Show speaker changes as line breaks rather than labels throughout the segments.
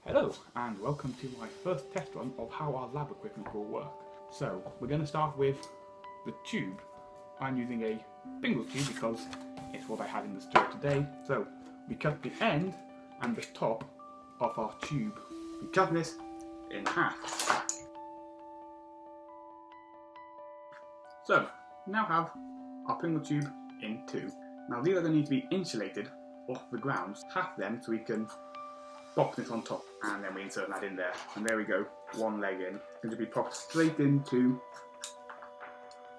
Hello and welcome to my first test run of how our lab equipment will work. So we're going to start with the tube. I'm using a bingle tube because it's what I had in the store today. So we cut the end and the top of our tube. We cut this in half. So we now have our bingle tube in two. Now these are going to need to be insulated off the ground, half them, so we can pop this on top, and then we insert that in there, and there we go, one leg in. It's going to be popped straight into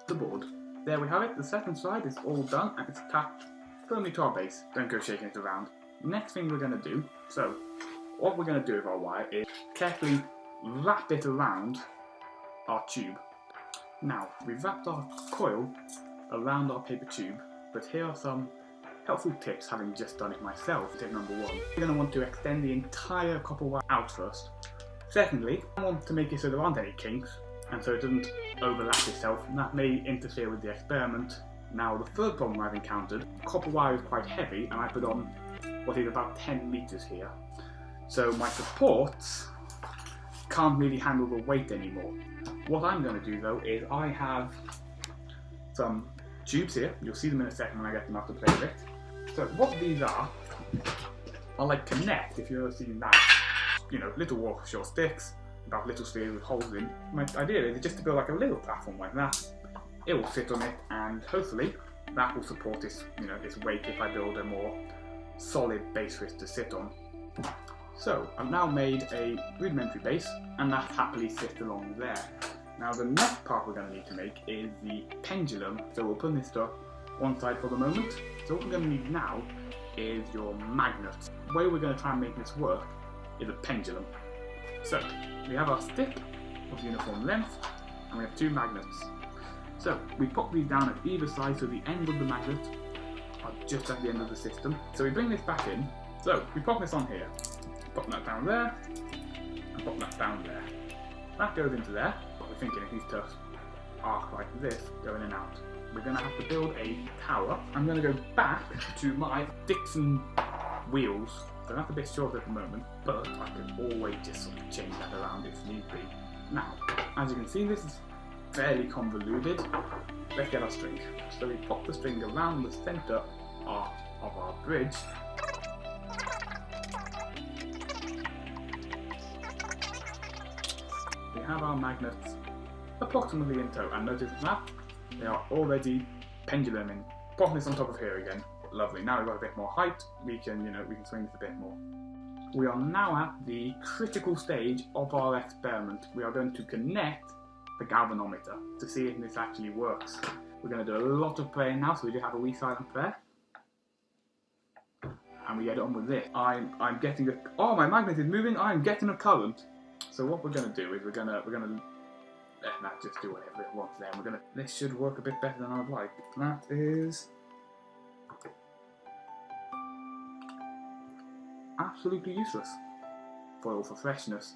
the board. There we have it, the second side is all done and it's attached firmly to our base. Don't go shaking it around. Next thing we're going to do, so what we're going to do with our wire is carefully wrap it around our tube. Now, we've wrapped our coil around our paper tube, but here are some helpful tips, having just done it myself. Tip number one, you're going to want to extend the entire copper wire out first. Secondly, I want to make it so there aren't any kinks, and so it doesn't overlap itself, and that may interfere with the experiment. Now, the third problem I've encountered, copper wire is quite heavy, and I put on what is about 10 meters here. So my supports can't really handle the weight anymore. What I'm going to do though is I have some tubes here. You'll see them in a second when I get them out to play with. So what these are like Connect, if you've ever seen that. You know, little offshore sticks, about little spheres with holes in. My idea is just to build like a little platform like that. It will sit on it, and hopefully that will support its weight if I build a more solid base for it to sit on. So I've now made a rudimentary base, and that happily sits along there. Now the next part we're going to need to make is the pendulum, so we'll put this to one side for the moment. So what we're going to need now is your magnet. The way we're going to try and make this work is a pendulum. So we have our stick of uniform length, and we have two magnets. So we pop these down at either side, so the end of the magnet are just at the end of the system. So we bring this back in, so we pop this on here, pop that down there, and pop that down there. That goes into there. We're thinking it needs to arc like this, going in and out. We're going to have to build a tower. I'm going to go back to my Dixon wheels. So that's a bit short at the moment, but I can always just sort of change that around if need be. Now, as you can see, this is fairly convoluted. Let's get our string. So we pop the string around the centre of our bridge. We have our magnets approximately in tow, and notice that they are already penduluming. Popping this on top of here again. Lovely. Now we've got a bit more height. We can swing this a bit more. We are now at the critical stage of our experiment. We are going to connect the galvanometer to see if this actually works. We're going to do a lot of praying now, so we do have a wee silent prayer. And we get on with this. I'm getting oh, my magnet is moving. I'm getting a current. So what we're going to do is we're going to let that just do whatever it wants there. This should work a bit better than I would like. That is absolutely useless. Foil for freshness.